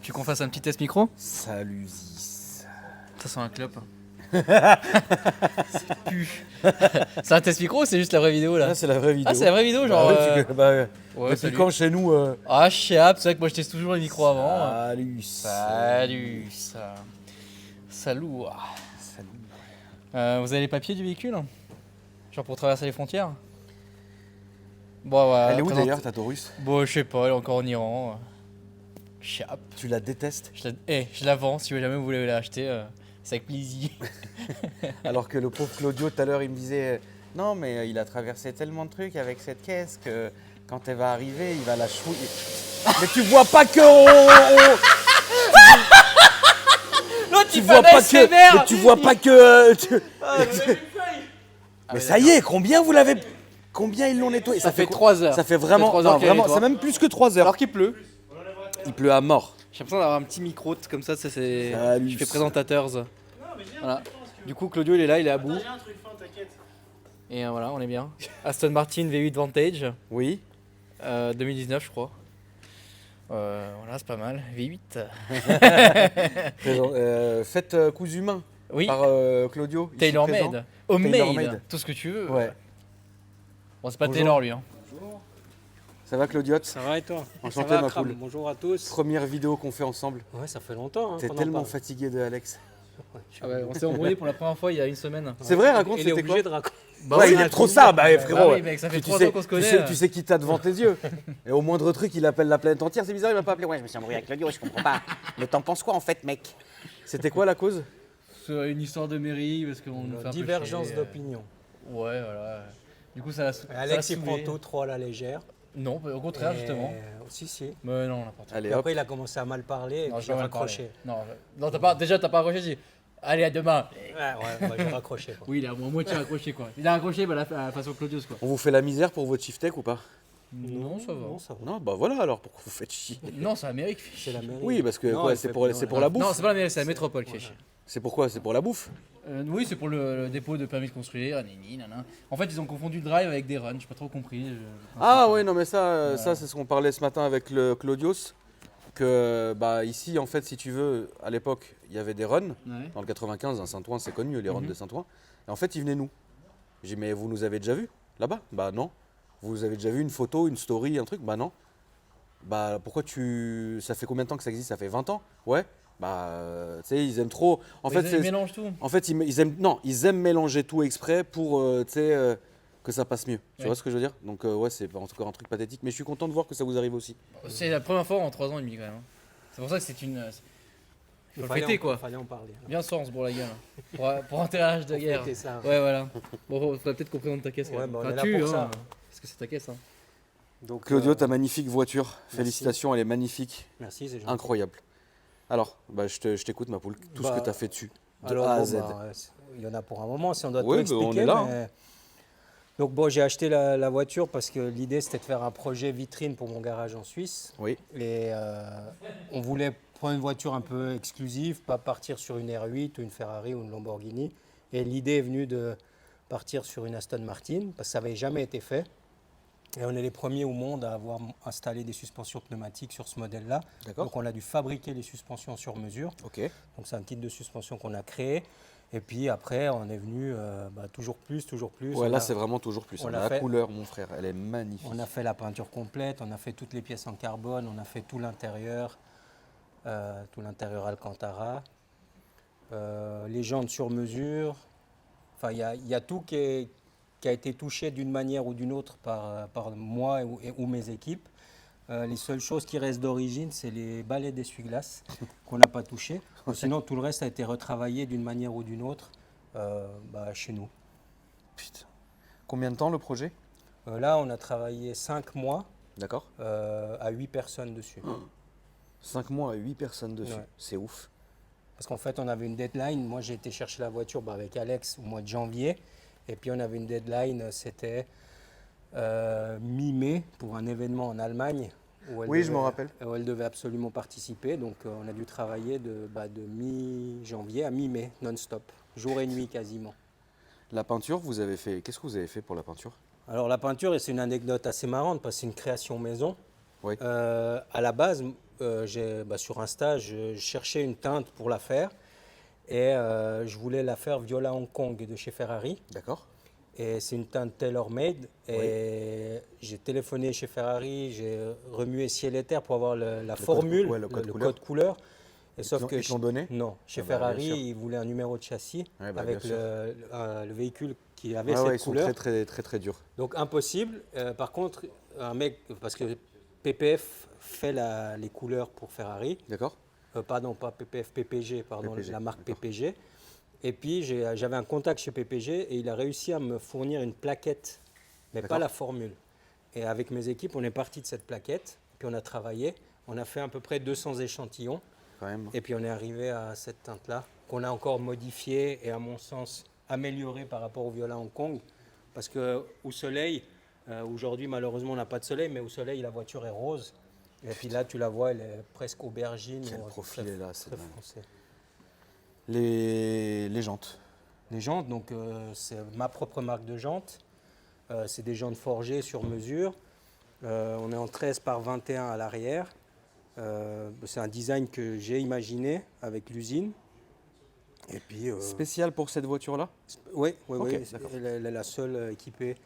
Tu qu'on fasse un petit test micro? Salut Zis. Ça sent un clope. C'est pu. C'est un test micro ou c'est juste la vraie vidéo là? Là, c'est la vraie vidéo. Ah, c'est la vraie vidéo, genre. Ouais, depuis salut. quand chez nous Ah, chiap, c'est vrai que moi je teste toujours les micros avant. Salut. Salut, ça. Salut. Salut. Vous avez les papiers du véhicule? Genre pour traverser les frontières? Bon, ouais. Elle est où d'ailleurs, ta Taurus? Bon, je sais pas, elle est encore en Iran. Chiap. Tu la détestes? Je la vends, si jamais vous voulez l'acheter, c'est avec plaisir. Alors que le pauvre Claudio, tout à l'heure, il me disait non, mais il a traversé tellement de trucs avec cette caisse que quand elle va arriver, il va la chouiller. Mais tu vois pas que. L'autre, Tu il vois fait un pas ASMR. que. Mais tu vois pas que. Ah, vous avez une feuille. Mais ça y est, combien vous l'avez. Combien ils l'ont nettoyé? Ça fait 3 heures. Ça fait vraiment. 3 Non, heures qu'elle vraiment, nettoie. c'est même plus que 3 heures. Alors qu'il pleut. Il pleut à mort. J'ai l'impression d'avoir un petit micro comme ça, c'est. Salut. Je fais présentateurs. Voilà. Du coup, Claudio, il est là, il est à bout. J'ai un truc fin, t'inquiète. Et voilà, on est bien. Aston Martin V8 Vantage, Oui. 2019, je crois. Voilà, c'est pas mal. V8. Faites cousu main Oui, par Claudio. ici présent. TaylorMade. Homemade. TaylorMade. Tout ce que tu veux. Ouais. Bon, c'est pas Bonjour. Taylor lui. Hein. Ça va Claudio? Ça va et toi? Enchanté, Ça va, ma Kram. poule. Bonjour à tous. Première vidéo qu'on fait ensemble. Ouais, ça fait longtemps. Hein, T'es qu'on en tellement parle. fatigué de Alex. Ouais, je suis Ah ouais, on s'est embrouillé pour la première fois il y a une semaine. C'est vrai, raconte, Il est c'était obligé quoi? de raconter. Bah Ouais, oui, il est trop ça, bah frérot. oui, mec, ça fait Tu 3 sais- ans qu'on se tu connaît. sais- Tu sais qui t'a devant tes yeux. Et au moindre truc, il appelle la planète entière. C'est bizarre, il m'a pas appelé. Ouais, je me suis embrouillé avec Claudio, je comprends pas. Mais t'en penses quoi en fait, mec? C'était quoi la cause? C'est une histoire de mairie parce qu'on nous fait un peu Divergence chier. d'opinion. Ouais, voilà. Du coup, ça a Alex, il prend saoulé. tout trop à la légère. Non, au contraire, Et- justement. Si, si. Mais non, n'importe quoi. Allez, Et hop. après, il a commencé à mal parler et Non, puis j'ai j'ai mal raccroché. parlé. Non, déjà, t'as pas raccroché, j'ai dit allez, à demain. Ouais, j'ai raccroché. Quoi. Oui, il a à moitié raccroché, quoi. Il a raccroché bah, à la façon Claudius, quoi. On vous fait la misère pour votre shift tech ou pas? Non, ça va. Non, ça va. Non, bah voilà alors, pourquoi vous faites chier? Non, c'est l'Amérique. C'est la mairie. Oui, parce que Non, quoi, il c'est fait pour, plus c'est pour rien. la bouffe. Non, c'est pas l'Amérique, c'est la métropole qui fait chier. C'est pourquoi? C'est pour la bouffe. Oui, c'est pour le dépôt de permis de construire. Nana. En fait, ils ont confondu le drive avec des runs, j'ai pas trop compris. Ah ouais, non mais ça c'est ce qu'on parlait ce matin avec le Claudios. Que bah ici en fait si tu veux, à l'époque il y avait des runs. Ouais. Dans le 95 à Saint-Ouen c'est connu les runs Mhm. de Saint-Ouen. Et en fait ils venaient nous. J'ai dit mais vous nous avez déjà vus là-bas? Bah non. Vous avez déjà vu une photo, une story, un truc? Bah non. Bah pourquoi tu... Ça fait combien de temps que ça existe? Ça fait 20 ans? Ouais. Bah tu sais ils aiment trop... En fait, ils mélangent tout. en fait ils aiment... Non, ils aiment mélanger tout exprès pour tu sais, que ça passe mieux. Tu Ouais. vois ce que je veux dire? Donc ouais c'est encore un truc pathétique. Mais je suis content de voir que ça vous arrive aussi. C'est la première fois en 3 ans et demi quand même. hein. C'est pour ça que c'est une. Faut le fallait fêter en- quoi. Fallait en parler. Bien sens pour la gueule. Pour un terrage de guerre. Fêter ça. Ouais, voilà. Bon, faudrait peut-être qu'on présente ta caisse. Ouais, quand même. bah, on Enfin, est là tu, pour hein, ça. parce que c'est ta caisse. Hein. Donc, Claudio, ta magnifique voiture. merci. Félicitations, elle est magnifique. Merci, c'est gentil. Incroyable. Alors, bah, je t'écoute ma poule. Tout ce Bah, que tu as fait dessus. De Alors, A à bon, Z. il y en a pour un moment, si on doit Ouais, tout bah, on expliquer. est là, mais- Donc bon, j'ai acheté la voiture parce que l'idée c'était de faire un projet vitrine pour mon garage en Suisse. Oui. Et on voulait prendre une voiture un peu exclusive, pas partir sur une R8 ou une Ferrari ou une Lamborghini. Et l'idée est venue de partir sur une Aston Martin parce que ça n'avait jamais été fait. Et on est les premiers au monde à avoir installé des suspensions pneumatiques sur ce modèle-là. D'accord. Donc on a dû fabriquer les suspensions sur mesure. Ok. Donc c'est un kit de suspension qu'on a créé. Et puis après, on est venu toujours plus, toujours plus. Ouais, On là, a- c'est vraiment toujours plus. on On l'a a la fait. couleur, mon frère. Elle est magnifique. On a fait la peinture complète, on a fait toutes les pièces en carbone, on a fait tout l'intérieur Alcantara, les jantes sur mesure. Enfin, il y a tout qui a été touché d'une manière ou d'une autre par moi ou mes équipes. Les seules choses qui restent d'origine, c'est les balais d'essuie-glace qu'on n'a pas touchés. Sinon, tout le reste a été retravaillé d'une manière ou d'une autre chez nous. Putain. Combien de temps le projet? Là, on a travaillé 5 mois D'accord. à 8 personnes dessus. 5 mois à 8 personnes dessus. Ouais. C'est ouf. Parce qu'en fait, on avait une deadline. Moi, j'ai été chercher la voiture avec Alex au mois de janvier. Et puis, on avait une deadline, c'était mi-mai pour un événement en Allemagne. Oui, je m'en rappelle. Où elle devait absolument participer. Donc, on a dû travailler de mi-janvier à mi-mai, non-stop, jour et nuit quasiment. La peinture, vous avez fait... Qu'est-ce que vous avez fait pour la peinture? Alors, la peinture, et c'est une anecdote assez marrante parce que c'est une création maison. Oui. À la base, sur Insta, je cherchais une teinte pour la faire. Et je voulais la faire Viola Hong Kong de chez Ferrari. D'accord. Et c'est une teinte tailor-made. Et j'ai téléphoné chez Ferrari, j'ai remué ciel et terre pour avoir la formule, ouais, le code couleur. code couleur. Et sauf que Ils te l'ont donné? non, chez Ah bah, bien Ferrari, sûr. ils voulaient un numéro de châssis Ouais, bah, avec bien sûr. le véhicule qui avait Ah cette ouais, ils sont couleur. très, très, très, très durs. Donc impossible. Par contre, un mec, parce que PPF fait les couleurs pour Ferrari. D'accord. Pardon, pas PPF, PPG, pardon, PPG, la marque d'accord. PPG. Et puis j'avais un contact chez PPG et il a réussi à me fournir une plaquette, mais pas D'accord. la formule. Et avec mes équipes, on est parti de cette plaquette, puis on a travaillé. On a fait à peu près 200 échantillons. Quand même. Et puis on est arrivé à cette teinte-là, qu'on a encore modifiée et à mon sens améliorée par rapport au Viola Hong Kong. Parce qu'au soleil, aujourd'hui malheureusement on n'a pas de soleil, mais au soleil la voiture est rose. Et puis là tu la vois, elle est presque aubergine. Quel ou profil est là, c'est très dingue. français. Les jantes. Les jantes, donc c'est ma propre marque de jantes. C'est des jantes forgées sur mesure. On est en 13 par 21 à l'arrière. C'est un design que j'ai imaginé avec l'usine. Et puis, Spécial pour cette voiture-là? oui, Ok, oui, d'accord. elle est la seule équipée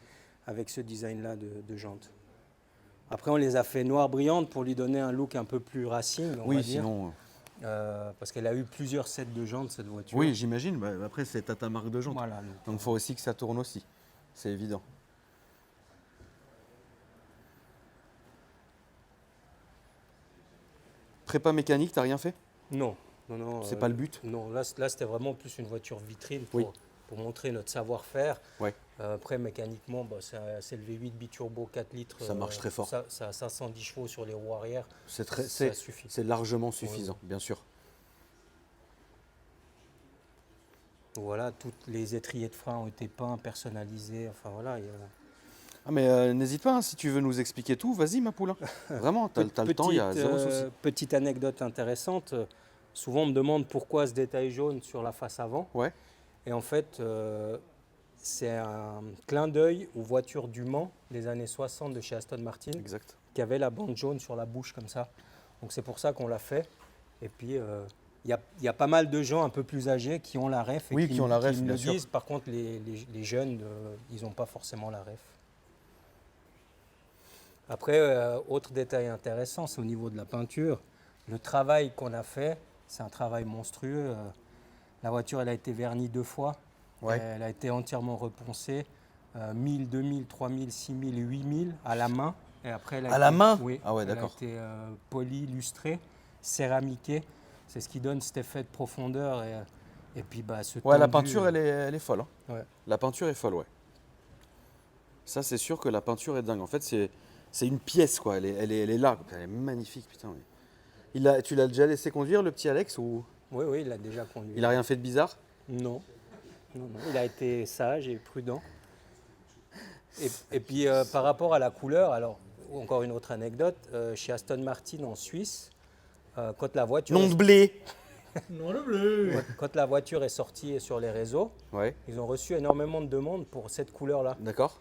avec ce design-là de jantes. Après, on les a fait noires brillantes pour lui donner un look un peu plus racing, on va Oui, dire. sinon. Parce qu'elle a eu plusieurs sets de jantes, cette voiture. Oui, j'imagine. Bah, après, c'est ta marque de jantes. Voilà. Donc il faut aussi que ça tourne aussi. C'est évident. Prépa mécanique, t'as rien fait? Non, non, non. C'est pas le but? Non, là c'était vraiment plus une voiture vitrine Oui. pour montrer notre savoir-faire. Ouais. Après, mécaniquement, c'est le V8 biturbo 4 litres. Ça marche très fort. Ça a 510 chevaux sur les roues arrière. Ça suffit. C'est largement suffisant, bien sûr. Voilà, tous les étriers de frein ont été peints, personnalisés. Enfin voilà. Ah mais n'hésite pas, hein, si tu veux nous expliquer tout, vas-y ma poule. Vraiment, t'as le temps, il y a zéro souci. Petite anecdote intéressante. Souvent, on me demande pourquoi ce détail jaune sur la face avant. Ouais, Et en fait, c'est un clin d'œil aux voitures du Mans des années 60 de chez Aston Martin, exact. qui avait la bande jaune sur la bouche comme ça. Donc c'est pour ça qu'on l'a fait. Et puis, il y a pas mal de gens un peu plus âgés qui ont la ref et Oui, qui ont la ref, me bien le sûr. disent. Par contre, les jeunes, ils n'ont pas forcément la ref. Après, autre détail intéressant, c'est au niveau de la peinture. Le travail qu'on a fait, c'est un travail monstrueux. La voiture, elle a été vernie 2 fois. Ouais. Elle a été entièrement reponcée. 1000, 2000, 3000, 6000, 8000 à la main. Et après, elle a À été- la main? Oui. Ah ouais, elle d'accord. a été polie, lustrée, céramiquée. C'est ce qui donne cet effet de profondeur. Et puis, ce Ouais, la tendu, peinture, elle est folle. Hein. Ouais. La peinture est folle, ouais. Ça, c'est sûr que la peinture est dingue. En fait, c'est une pièce, quoi. Elle est là. Elle est magnifique, putain. Tu l'as déjà laissé conduire, le petit Alex, ou Oui, oui, il a déjà conduit. il a rien fait de bizarre? Non. Non, non, il a été sage et prudent. Et puis par rapport à la couleur, alors encore une autre anecdote, chez Aston Martin en Suisse, quand la voiture Nom de blé! Non, le bleu. quand la voiture est sortie sur les réseaux, Ouais, ils ont reçu énormément de demandes pour cette couleur-là. d'accord.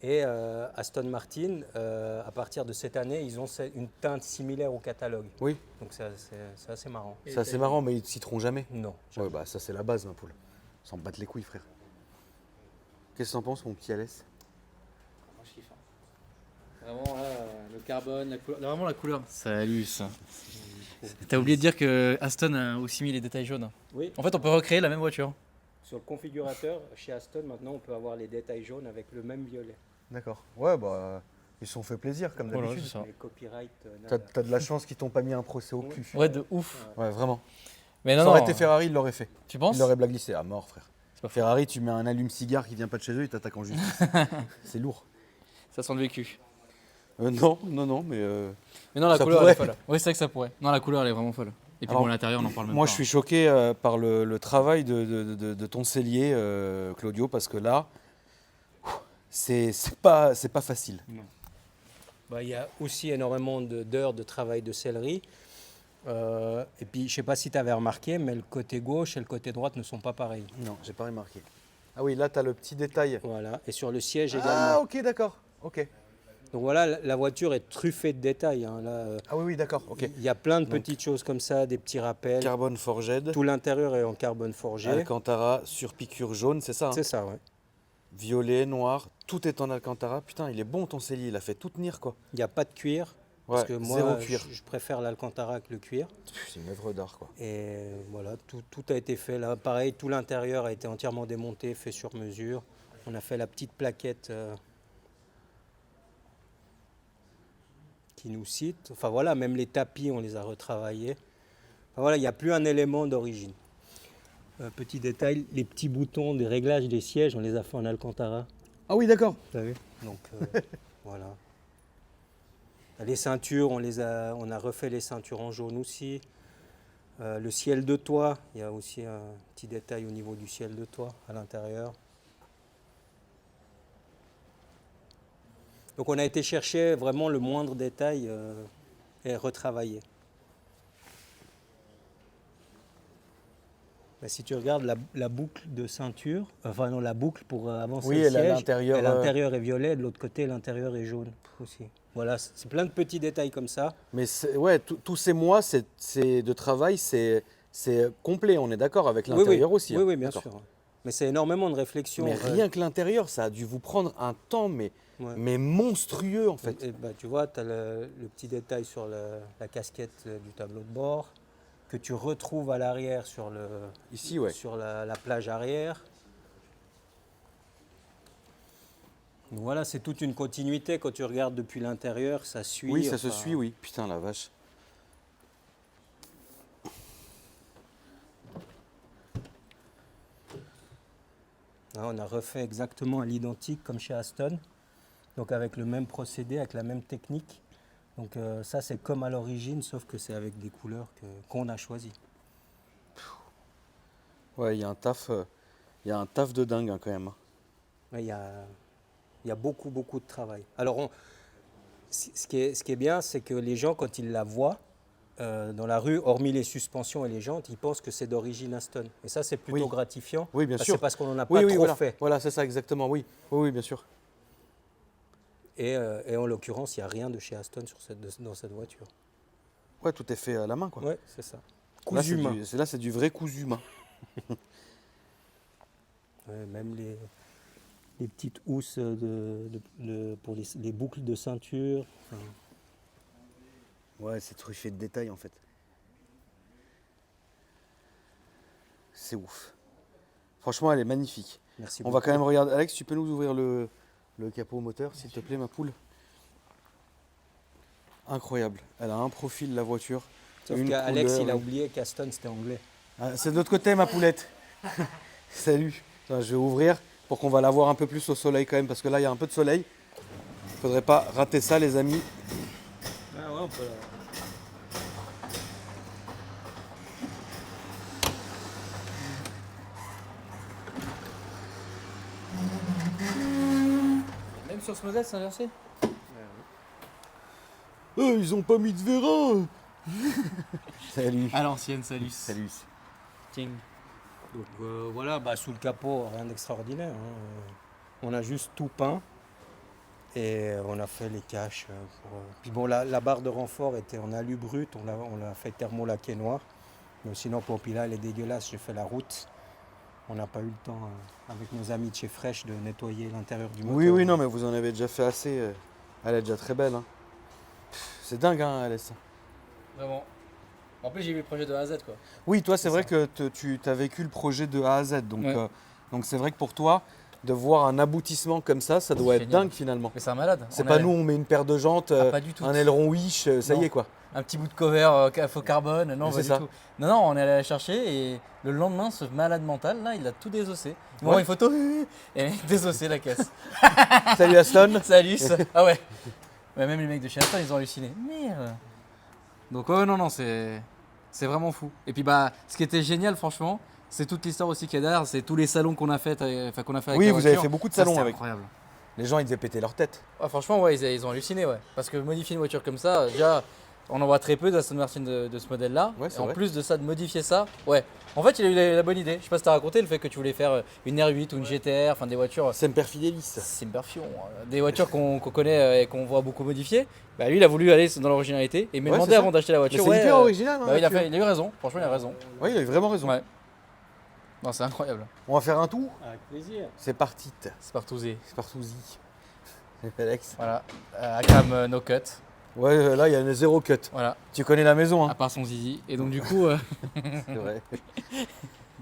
Et Aston Martin, à partir de cette année, ils ont une teinte similaire au catalogue. Oui, Donc c'est assez marrant. ça c'est marrant, mais ils ne citeront jamais. Non. Ouais, bah ça c'est la base, ma poule. S'en battre les couilles, frère. Qu'est-ce que t'en penses, mon petit Alès? Moi, je kiffe. Vraiment, là, le carbone, la couleur. Vraiment, la couleur. Salut, ça. T'as oublié de dire que Aston a aussi mis les détails jaunes. Oui, En fait, on peut recréer la même voiture. sur le configurateur, chez Aston, maintenant, on peut avoir les détails jaunes avec le même violet. D'accord. Ouais, bah ils se sont fait plaisir, comme Voilà, d'habitude. c'est ça. Les copyright, T'as de la chance qu'ils t'ont pas mis un procès au cul. Ouais, de ouf. Ouais, vraiment. Mais Ça non, aurait non. été Ferrari, il l'aurait fait. Tu penses? Il l'aurait blacklisté à mort, frère. C'est pas faux. Ferrari, tu mets un allume-cigare qui vient pas de chez eux, il t'attaque en justice. C'est lourd. Ça sent le vécu. Non, mais. Mais non, la Ça couleur, pourrait. elle est folle. Oui, c'est vrai que ça pourrait. Non, la couleur, elle est vraiment folle. Et puis Alors, bon, l'intérieur, on en parle même Moi, pas. je suis choqué par le travail de ton cellier, Claudio, parce que là, c'est pas facile. Il y a aussi énormément d'heures de travail de sellerie. Et puis, je ne sais pas si tu avais remarqué, mais le côté gauche et le côté droite ne sont pas pareils. Non, j'ai pas remarqué. Ah oui, là, tu as le petit détail. Voilà. Et sur le siège également. Ah, ok, d'accord. Ok. Donc voilà, la voiture est truffée de détails. Hein. Là, Ah oui, d'accord, ok. il y a plein de Donc, petites choses comme ça, des petits rappels. Carbone forged, Tout l'intérieur est en carbone forgé. Alcantara sur piqûre jaune, c'est ça hein? C'est ça, ouais. Violet, noir, tout est en Alcantara. Putain, il est bon ton cellier, il a fait tout tenir quoi. Il n'y a pas de cuir. Ouais, Parce que zéro moi, cuir. je préfère l'Alcantara que le cuir. C'est une œuvre d'art quoi. Et voilà, tout a été fait là. Pareil, tout l'intérieur a été entièrement démonté, fait sur mesure. On a fait la petite plaquette qui nous cite. Enfin voilà, même les tapis, on les a retravaillés. Enfin, voilà, il n'y a plus un élément d'origine. Petit détail, les petits boutons des réglages des sièges, on les a fait en Alcantara. Ah oui, d'accord. Vous savez. Donc voilà. Les ceintures, on a refait les ceintures en jaune aussi. Le ciel de toit, il y a aussi un petit détail au niveau du ciel de toit à l'intérieur. Donc on a été chercher vraiment le moindre détail et retravailler. Mais si tu regardes la boucle de ceinture, enfin non, la boucle pour avancer Oui, le elle a siège, l'intérieur, l'intérieur est violet, de l'autre côté l'intérieur est jaune aussi. Voilà, c'est plein de petits détails comme ça. Mais ouais, tous ces mois de travail, c'est complet, on est d'accord avec l'intérieur aussi. Oui, hein. oui, bien D'accord. sûr. Mais c'est énormément de réflexion. Mais rien que l'intérieur, ça a dû vous prendre un temps, mais monstrueux en fait. Et bah, tu vois, tu as le petit détail sur la casquette du tableau de bord que tu retrouves à l'arrière sur, Ici, ouais. sur la plage arrière. Donc voilà, c'est toute une continuité. Quand tu regardes depuis l'intérieur, ça suit. Oui, ça se enfin, suit, oui. Putain, la vache. Là, on a refait exactement à l'identique comme chez Aston. Donc avec le même procédé, avec la même technique. Donc ça, c'est comme à l'origine, sauf que c'est avec des couleurs qu'on a choisies. Ouais, il y a un taf de dingue hein, quand même. Il y a beaucoup, beaucoup de travail. Alors, ce qui est bien, c'est que les gens, quand ils la voient dans la rue, hormis les suspensions et les jantes, ils pensent que c'est d'origine Aston. Et ça, c'est plutôt Oui. gratifiant. Oui, bien sûr. C'est parce qu'on n'en a pas Oui, trop voilà. fait. Voilà, c'est ça exactement, oui. Oui, bien sûr. Et en l'occurrence, il n'y a rien de chez Aston dans cette voiture. Ouais, tout est fait à la main, quoi. Oui, c'est ça. Là, Cousu main. là, c'est du vrai cousu main. Ouais, même les petites housses pour les boucles de ceinture. Enfin, Ouais, c'est truffé de détails, en fait. C'est ouf. Franchement, elle est magnifique. merci On beaucoup. va quand même regarder. Alex, tu peux nous ouvrir le capot moteur, s'il te plaît, ma poule? Incroyable. Elle a un profil, la voiture. Sauf une qu'Alex, couleur, il a une- oublié qu'Aston, c'était anglais. Ah, c'est de l'autre côté, ma poulette. Salut. Attends, je vais ouvrir pour qu'on va la voir un peu plus au soleil quand même, parce que là, il y a un peu de soleil. Faudrait pas rater ça, les amis. Ah ouais, on peut Même sur ce modèle, c'est inversé. Ils ont pas mis de vérin. Salut. À l'ancienne, salut. Salut. Tiens. Donc voilà, sous le capot, rien d'extraordinaire. Hein. On a juste tout peint et on a fait les caches. Puis bon, la barre de renfort était en alu brut, on l'a fait thermolaqué noir. Mais sinon, pour Pila, elle est dégueulasse, j'ai fait la route. On n'a pas eu le temps, avec nos amis de chez Fresh, de nettoyer l'intérieur du moteur. Oui, oui, non, mais vous en avez déjà fait assez. Elle est déjà très belle. Hein. C'est dingue, hein, Alès. Vraiment. En plus, j'ai vu le projet de A à Z, quoi. Oui, toi, c'est vrai que tu as vécu le projet de A à Z. Donc, Ouais. donc c'est vrai que pour toi, de voir un aboutissement comme ça doit être Génial. dingue finalement. Mais c'est un malade. C'est On pas a nous, on met une paire de jantes, pas du tout. un aileron wish, ça y Non. est quoi. Un petit bout de cover faux carbone. Non, Mais pas c'est du ça. tout. Non, non, on est allé la chercher et le lendemain, ce malade mental, là, il a tout désossé. Il Ouais. m'envoie une photo et désossé la caisse. Salut Aston. Salut. Ah ouais. Ouais, même les mecs de chez Aston, ils ont halluciné. Merde. Donc ouais, non, non, c'est vraiment fou. Et puis ce qui était génial, franchement, c'est toute l'histoire aussi qu'il y a derrière, c'est tous les salons qu'on a fait, qu'on a fait avec Oui, la vous avez voiture. fait beaucoup de Ça, salons c'était avec. incroyable. Les gens, ils devaient péter leur tête. Ouais, franchement, ouais, ils ont halluciné, ouais. Parce que modifier une voiture comme ça, déjà, on en voit très peu d'Aston Martin de ce modèle-là. Ouais, Et c'est en vrai. plus de ça, de modifier ça, ouais. En fait, il a eu la bonne idée. Je sais pas si t'as raconté le fait que tu voulais faire une R8 ou une GTR, enfin des voitures. Semper Fidelis. C'est une perfusion. Des voitures qu'on connaît et qu'on voit beaucoup modifiées. Bah, lui, il a voulu aller dans l'originalité et il m'a Ouais, demandé c'est avant ça. d'acheter la Mais voiture. c'est ouais, hyper original. Hein, bah, il là-dessus. a eu raison. Franchement, il a raison. Ouais, il a eu vraiment raison. Ouais. Non, c'est incroyable. On va faire un tour. Avec plaisir. C'est parti. C'est partousé. C'est partouzi. Alex. Voilà. Akram no cut. Ouais, là, il y a une zéro cut. Voilà. Tu connais la maison, À hein. part son zizi. Et donc, du coup, C'est vrai.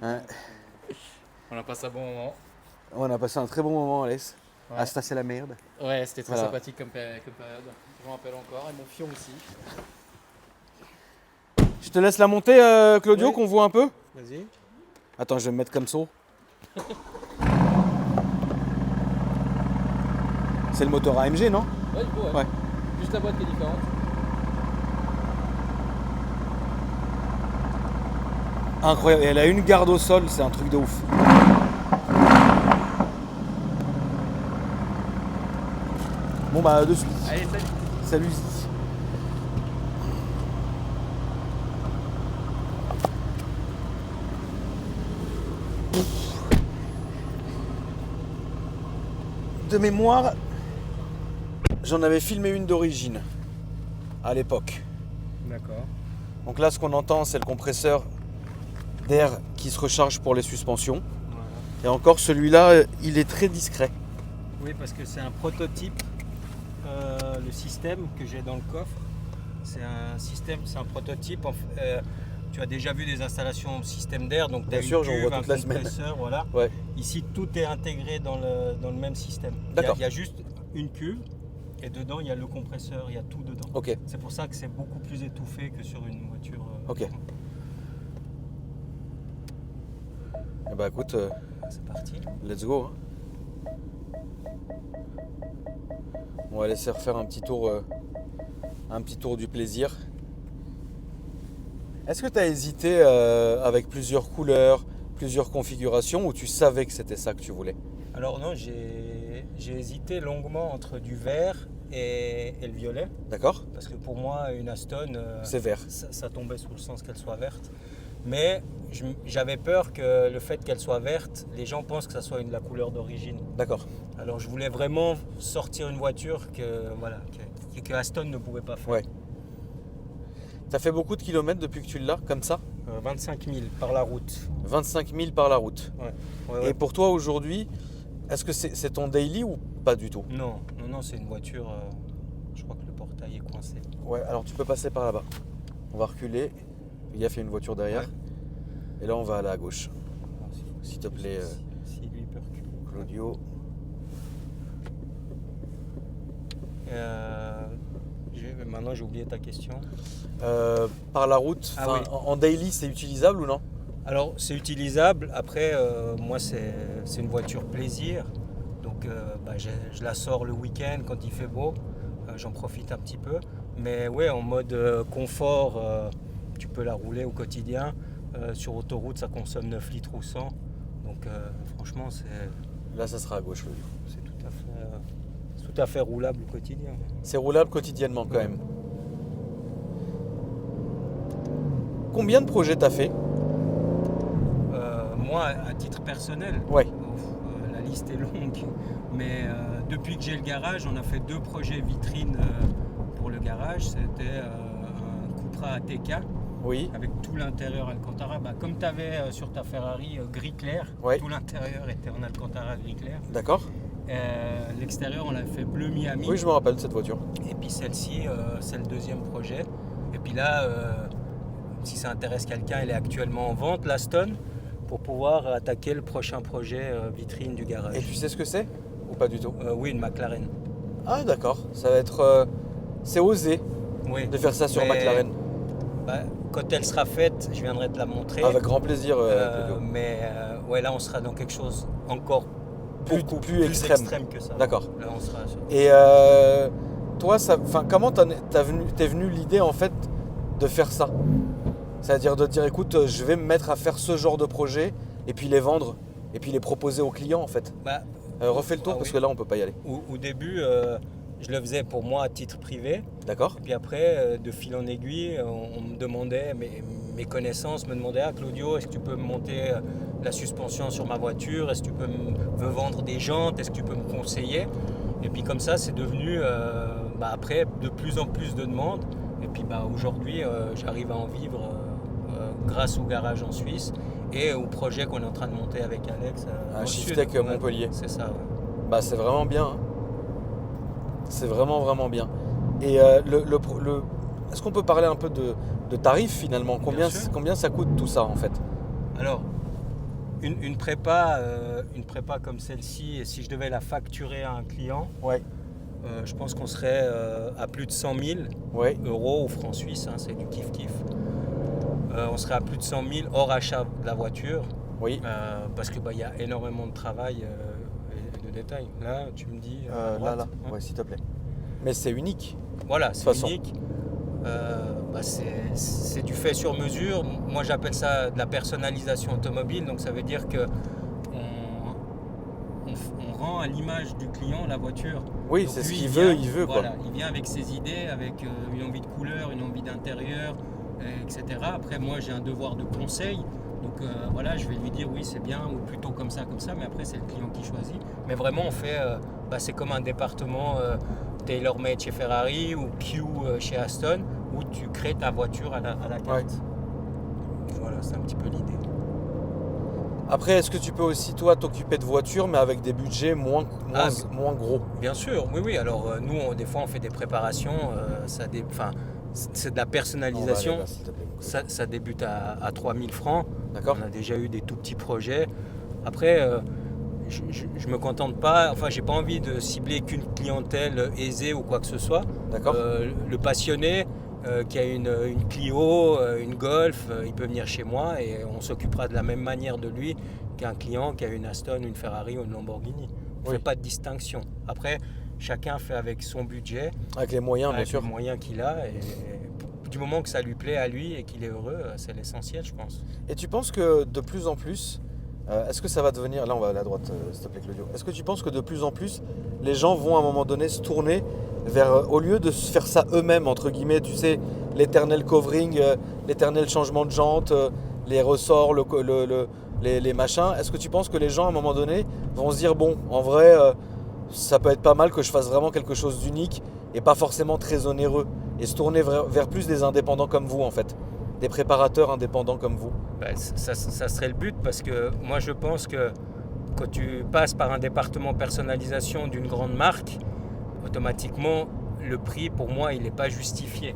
Ouais. on a passé un bon moment. On a passé un très bon moment, Alex. Ouais. Asta, c'est la merde. Ouais, c'était très Voilà. sympathique comme période. Je m'en rappelle encore. Et mon fion aussi. Je te laisse la monter, Claudio, Oui. qu'on voit un peu. Vas-y. Attends, je vais me mettre comme ça. C'est le moteur AMG, non? Ouais, du coup, ouais. Ouais. Juste la boîte qui est différente. Incroyable. Et elle a une garde au sol, c'est un truc de ouf. Bon bah de suite. Allez, salut. Salut Zizi. De mémoire, j'en avais filmé une d'origine à l'époque. D'accord. Donc là, ce qu'on entend, c'est le compresseur d'air qui se recharge pour les suspensions. Voilà. Et encore, celui-là, il est très discret. Oui, parce que c'est un prototype. Le système que j'ai dans le coffre, c'est un prototype. Tu as déjà vu des installations système d'air, donc tu as Bien sûr, une j'en cuve, vois un toute la semaine. compresseur, voilà. Ouais. Ici, tout est intégré dans le même système. D'accord. Il y a juste une cuve et dedans, il y a le compresseur, il y a tout dedans. Ok. C'est pour ça que c'est beaucoup plus étouffé que sur une voiture. Ok. Eh bah écoute, C'est parti. let's go. Hein. On va laisser refaire un petit tour du plaisir. Est-ce que tu as hésité avec plusieurs couleurs, plusieurs configurations, ou tu savais que c'était ça que tu voulais? Alors non, j'ai hésité longuement entre du vert et le violet. D'accord? Parce que pour moi, une Aston, C'est vert. ça tombait sous le sens qu'elle soit verte. Mais j'avais peur que le fait qu'elle soit verte, les gens pensent que ça soit la couleur d'origine. D'accord. Alors je voulais vraiment sortir une voiture que Aston ne pouvait pas faire. Ouais. T'as fait beaucoup de kilomètres depuis que tu l'as, comme ça? 25 000 par la route. 25 000 par la route. Ouais. Et pour toi aujourd'hui, est-ce que c'est ton daily ou pas du tout? Non, c'est une voiture. Je crois que le portail est coincé. Ouais, alors tu peux passer par là-bas. On va reculer. Il y a fait une voiture derrière. Ouais. Et là, on va aller à gauche. S'il te plaît, Si lui peut reculer. Claudio. Maintenant, j'ai oublié ta question. Par la route, Ah enfin, oui. en daily, c'est utilisable ou non? Alors, c'est utilisable. Après, moi, c'est une voiture plaisir. Donc, je la sors le week-end quand il fait beau. J'en profite un petit peu. Mais ouais, en mode confort, tu peux la rouler au quotidien. Sur autoroute, ça consomme 9 litres ou 100. Donc, franchement, Là, ça sera à gauche, Claudio. c'est tout à fait roulable au quotidien. C'est roulable quotidiennement quand même. Combien de projets t'as fait? Moi, à titre personnel, Ouais. la liste est longue. Mais depuis que j'ai le garage, on a fait 2 projets vitrines pour le garage. C'était un Cupra ATK Oui. avec tout l'intérieur Alcantara. Comme tu avais sur ta Ferrari gris clair, Ouais. tout l'intérieur était en Alcantara gris clair. D'accord. L'extérieur, on l'a fait bleu Miami. Oui, je me rappelle de cette voiture. Et puis celle-ci, c'est le 2e projet. Et puis là, si ça intéresse quelqu'un, elle est actuellement en vente, l'Aston, pour pouvoir attaquer le prochain projet vitrine du garage. Et tu sais ce que c'est? Ou pas du tout? Oui, une McLaren. Ah, d'accord. Ça va être. C'est osé Oui. de faire ça sur Mais, McLaren. Quand elle sera faite, je viendrai te la montrer. Avec grand plaisir, Claudio. Ouais, là, on sera dans quelque chose encore beaucoup plus extrême. que ça. D'accord. Là, on sera sur... Et toi, comment t'es venu l'idée en fait de faire ça? C'est-à-dire de te dire, écoute, je vais me mettre à faire ce genre de projet et puis les vendre et puis les proposer aux clients en fait. Refais le tour Ah parce oui. que là, on peut pas y aller. Au début, je le faisais pour moi à titre privé. D'accord. Et puis après, de fil en aiguille, on me demandait, mes connaissances me demandaient, ah Claudio, est-ce que tu peux me monter la suspension sur ma voiture? Est-ce que tu peux me vendre des jantes? Est-ce que tu peux me conseiller? Et puis comme ça, c'est devenu après de plus en plus de demandes. Et puis aujourd'hui, j'arrive à en vivre grâce au garage en Suisse et au projet qu'on est en train de monter avec Alex. À au Shiftech sud. Montpellier. C'est ça, ouais. Bah, c'est vraiment bien. Hein. C'est vraiment, vraiment bien. Et est-ce qu'on peut parler un peu de tarifs finalement? Combien ça coûte tout ça en fait? Alors, une prépa comme celle-ci, et si je devais la facturer à un client, Ouais. je pense qu'on serait à plus de 100 000 Ouais. euros ou francs suisses, hein, c'est du kiff-kiff. On serait à plus de 100 000 hors achat de la voiture, Oui. parce qu'il y a énormément de travail et de détails. Là, tu me dis... à droite, Là. ouais. Ouais, s'il te plaît. Mais c'est unique. Voilà, toute c'est façon. unique. C'est du fait sur mesure. Moi, j'appelle ça de la personnalisation automobile. Donc, ça veut dire que on rend à l'image du client la voiture. Oui, Donc, c'est ce lui, qu'il il veut, vient, il veut quoi. voilà, il vient avec ses idées, avec une envie de couleur, une envie d'intérieur, etc. Après, moi, j'ai un devoir de conseil. Donc voilà, je vais lui dire oui, c'est bien, ou plutôt comme ça, mais après, c'est le client qui choisit. Mais vraiment, on fait, c'est comme un département tailor-made chez Ferrari ou Q chez Aston, où tu crées ta voiture à la carte. Ouais. Voilà, c'est un petit peu l'idée. Après, est-ce que tu peux aussi toi t'occuper de voitures mais avec des budgets moins gros? Bien sûr, oui. Alors nous, des fois, on fait des préparations, c'est de la personnalisation. Non, bah, s'il te plaît. Ça débute à 3 000 francs. D'accord. On a déjà eu des tout petits projets. Après, je me contente pas, j'ai pas envie de cibler qu'une clientèle aisée ou quoi que ce soit. D'accord. Le passionné qui a une Clio, une Golf, il peut venir chez moi et on s'occupera de la même manière de lui qu'un client qui a une Aston, une Ferrari ou une Lamborghini. On ne fait pas de distinction. Après, chacun fait avec son budget, Avec les moyens, bien avec sûr. les moyens qu'il a. Et du moment que ça lui plaît à lui et qu'il est heureux, c'est l'essentiel, je pense. Et tu penses que de plus en plus, est-ce que ça va devenir... Là, on va aller à droite, s'il te plaît, Claudio. Est-ce que tu penses que de plus en plus, les gens vont à un moment donné se tourner vers, au lieu de se faire ça eux-mêmes, entre guillemets, tu sais, l'éternel covering, l'éternel changement de jante, les ressorts, les machins, est-ce que tu penses que les gens, à un moment donné, vont se dire, bon, en vrai, ça peut être pas mal que je fasse vraiment quelque chose d'unique et pas forcément très onéreux, et se tourner vers plus des indépendants comme vous, en fait, des préparateurs indépendants comme vous? Ça serait le but, parce que moi je pense que quand tu passes par un département personnalisation d'une grande marque, automatiquement le prix pour moi il n'est pas justifié.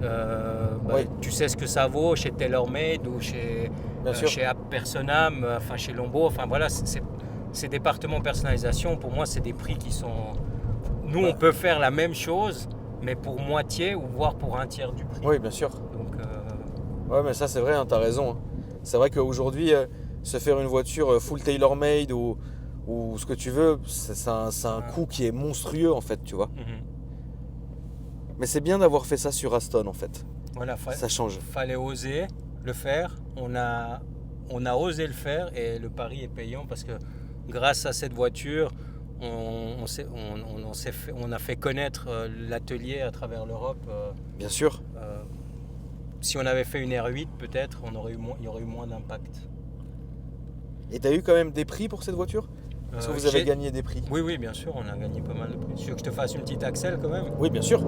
Oui. Tu sais ce que ça vaut chez TaylorMade ou chez App Personam, chez Lombo, voilà, ces départements personnalisation, pour moi c'est des prix qui sont... Nous on peut faire la même chose mais pour moitié ou voire pour un tiers du prix. Oui, bien sûr. Donc, Ouais, mais ça c'est vrai, hein, t'as raison. Hein. C'est vrai qu'aujourd'hui, se faire une voiture full tailor-made ou ce que tu veux, c'est un coût qui est monstrueux en fait, tu vois. Mais c'est bien d'avoir fait ça sur Aston en fait. Voilà, Ça change. Fallait oser le faire. On a osé le faire et le pari est payant parce que grâce à cette voiture, on a fait connaître l'atelier à travers l'Europe. Bien sûr. Si on avait fait une R8, peut-être, il y aurait eu moins d'impact. Et t'as eu quand même des prix pour cette voiture? Est-ce que vous avez gagné des prix? Oui, bien sûr, on a gagné pas mal de prix. Tu veux que je te fasse une petite Axel quand même? Oui, bien sûr.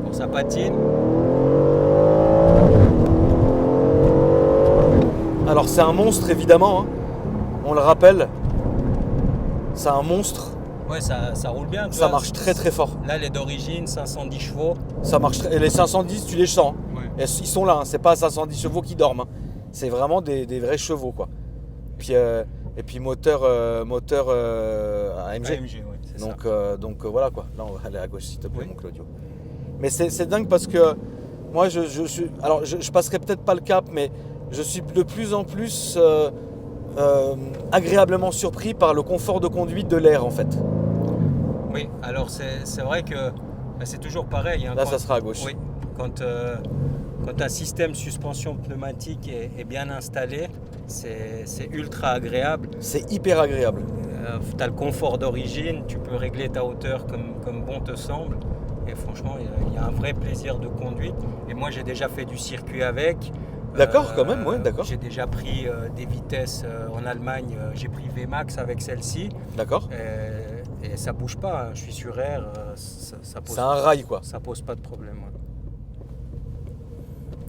Pour sa patine. Alors c'est un monstre évidemment, hein. On le rappelle. C'est un monstre. Ouais, ça roule bien. Ça marche très très fort. Là, elle est d'origine, 510 chevaux. Ça marche et les 510, tu les sens. Ouais. Et ils sont là, hein. C'est pas 510 chevaux qui dorment. Hein. C'est vraiment des vrais chevaux quoi. Et puis moteur AMG. AMG, ouais, c'est ça. Donc voilà quoi. Là on va aller à gauche s'il te plaît, Oui. mon Claudio. Mais c'est dingue parce que moi je passerai peut-être pas le cap, mais je suis de plus en plus agréablement surpris par le confort de conduite de l'air en fait. Oui, alors c'est vrai que c'est toujours pareil. Hein, Là ça sera à gauche. Oui, quand un système suspension pneumatique est bien installé, c'est ultra agréable. C'est hyper agréable. Tu as le confort d'origine, tu peux régler ta hauteur comme bon te semble. Et franchement, il y a un vrai plaisir de conduite. Et moi, j'ai déjà fait du circuit avec. D'accord, quand même, ouais, d'accord. J'ai déjà pris des vitesses en Allemagne. J'ai pris VMAX avec celle-ci. D'accord. Et ça bouge pas. Hein. Je suis sur air. Ça pose, C'est un rail, quoi. ça pose pas de problème. Ouais.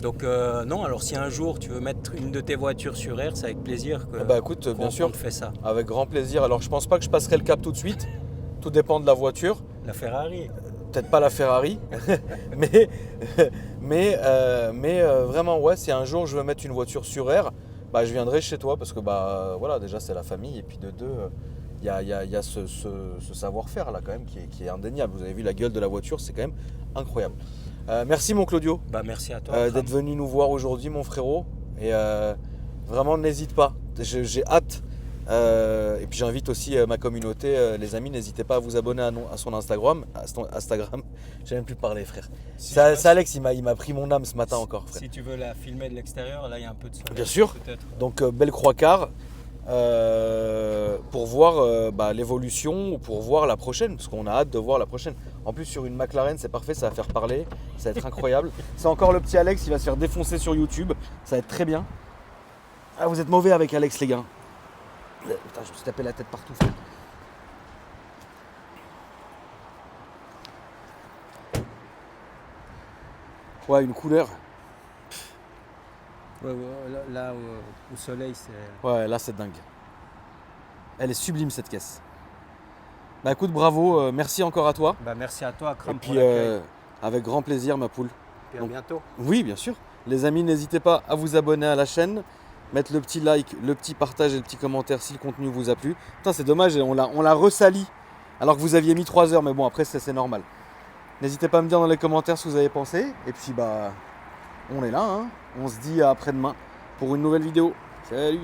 Donc non, alors si un jour tu veux mettre une de tes voitures sur air, c'est avec plaisir que Bah écoute, bien sûr, on te fait ça. avec grand plaisir. Alors je pense pas que je passerai le cap tout de suite. Tout dépend de la voiture. La Ferrari. Peut-être pas la Ferrari, mais vraiment ouais, si un jour je veux mettre une voiture sur air, bah je viendrai chez toi parce que bah voilà, déjà c'est la famille et puis de deux, il y a ce savoir-faire là quand même qui est indéniable. Vous avez vu la gueule de la voiture, c'est quand même incroyable. Merci mon Claudio Bah merci à toi. d'être venu nous voir aujourd'hui mon frérot et vraiment n'hésite pas, j'ai hâte. Et puis j'invite aussi ma communauté, les amis, n'hésitez pas à vous abonner à son Instagram. J'ai même plus parlé, frère. C'est Alex, il m'a pris mon âme ce matin encore, frère. Si tu veux la filmer de l'extérieur, là il y a un peu de soleil. Bien sûr. Peut-être. Donc belle croix-quart pour voir l'évolution ou pour voir la prochaine, parce qu'on a hâte de voir la prochaine. En plus sur une McLaren, c'est parfait, ça va faire parler, ça va être incroyable. C'est encore le petit Alex, il va se faire défoncer sur YouTube, ça va être très bien. Ah, vous êtes mauvais avec Alex les gars. Putain, je me suis tapé la tête partout. Ouais, une couleur. Ouais, là au soleil, c'est. Ouais, là c'est dingue. Elle est sublime cette caisse. Bah écoute, bravo, merci encore à toi. Bah merci à toi, Et Kram, pour puis l'accueil. avec grand plaisir ma poule. Et à donc- bientôt. Oui, bien sûr. Les amis, n'hésitez pas à vous abonner à la chaîne, mettre le petit like, le petit partage et le petit commentaire si le contenu vous a plu. Putain, c'est dommage, on l'a ressali alors que vous aviez mis 3 heures, mais bon, après, c'est normal. N'hésitez pas à me dire dans les commentaires ce que vous avez pensé. Et puis, bah, on est là, hein. On se dit à après-demain pour une nouvelle vidéo. Salut!